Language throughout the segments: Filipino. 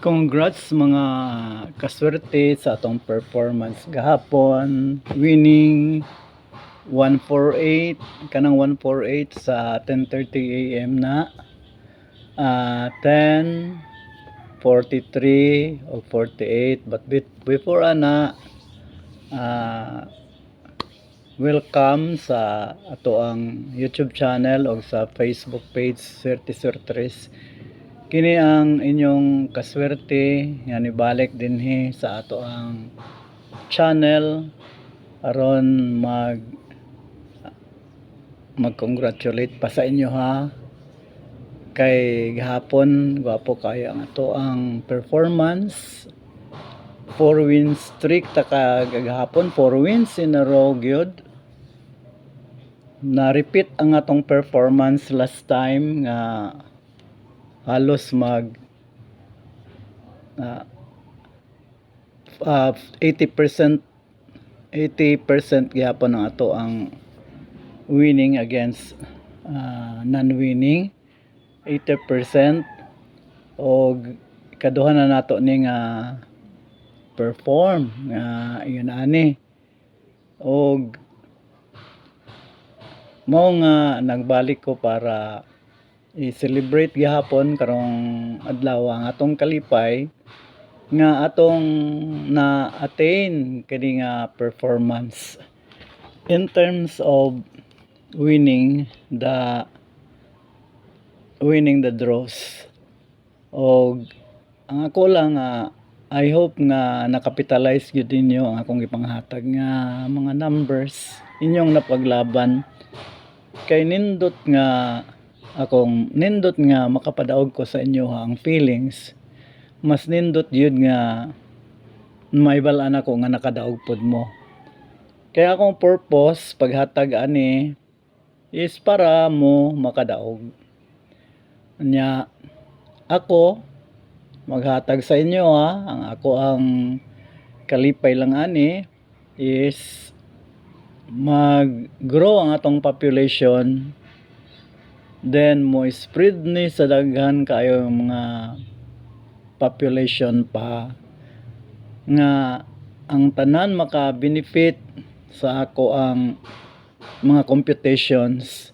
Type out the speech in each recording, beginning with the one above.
Congrats mga kaswerte sa atong performance gahapon. Winning 148 kanang 148 sa 10:30 AM na 10:43 o 48, but before ana welcome sa ato ang YouTube channel o sa Facebook page Swerte Sortres. Kini ang inyong kaswerte nga nibalik dinhi sa ato ang channel aron mag-congratulate pa sa inyo ha, kay gahapon gwapo kayo ang ato ang performance. 4 wins streak ta gahapon, 4 wins in a row gyud. Na repeat ang atong performance last time nga halos 80% gyapon ang ato ang winning against non-winning 80%. Og kaduha na nato ning perform nga yun ani, og mao nga nagbalik ko para i-celebrate gihapon karong adlaw ang atong kalipay nga atong na-attain kini nga performance in terms of winning the draws. Og ang ako lang I hope nga nakapitalize gyud ninyo ang akong ipanghatag nga mga numbers inyong napaglaban, kay nindot nga makapadaog ko sa inyo ang feelings. Mas nindot yun nga may balaan ako nga nakadaog pod mo. Kaya akong purpose paghatag ani is para mo makadaog. Nya ako maghatag sa inyo ang kalipay lang ani is mag-grow ang atong population, then mo spread ni sa daghan kayo mga population pa nga ang tanan maka-benefit sa ako ang mga computations,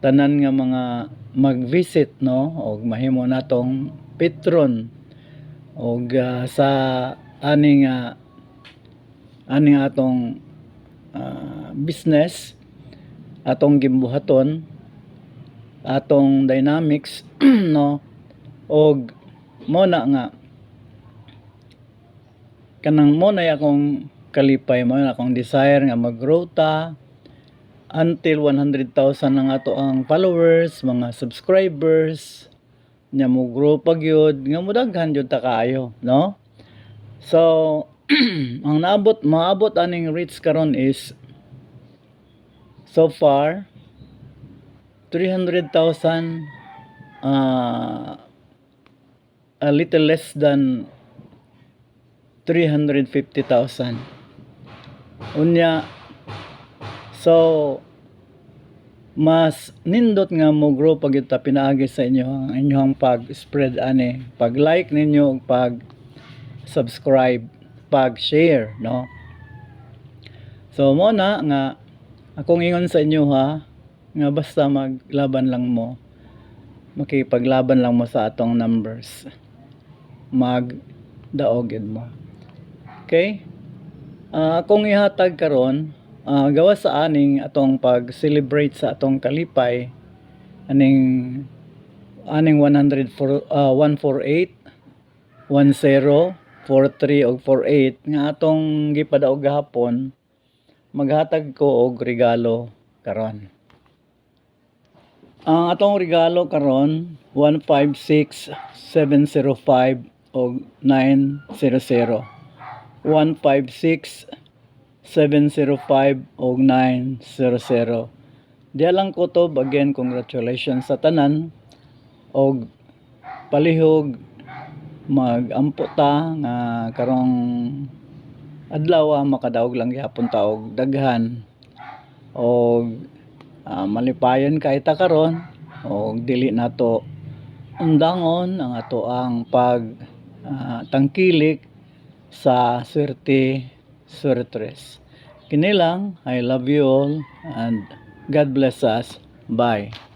tanan nga mga mag-visit og mahimo natong patron og sa aning atong business atong gimbuhaton, atong dynamics og mo na nga kanang mo na akong kalipay, mo na akong desire nga mag-grow ta until 100,000 ang ato ang followers, mga subscribers nya mo grow pa gyud nga mudaghan jud ta kaayo, no? So ang maabot aning reach karon is so far 300,000, a little less than 350,000 unya. So mas nindot nga mo grow pag ita pinaagi sa inyo ang inyong pag-spread ani, pag-like ninyo, pag-subscribe, pag-share, no? So mo na nga akong ingon sa inyo nga basta maglaban lang mo, makipaglaban lang mo sa atong numbers, magdaogid mo. Okay? Akong ihatag karon gawa sa aning atong pag-celebrate sa atong kalipay aning 148, 10, 43 og 48 nga atong gipadaog gahapon. Maghatag ko og regalo karon. Ang atong regalo karon 156705 og 900. 156705 og 900. Diya lang ko to again, congratulations sa tanan og palihog magampo ta nga karong adlaw makadaog lang gyapon ta og daghan og malipayon kay ta karon og dili nato undangon ang ato ang tangkilik sa Swerte Suertres. Kini lang, I love you all and God bless us. Bye.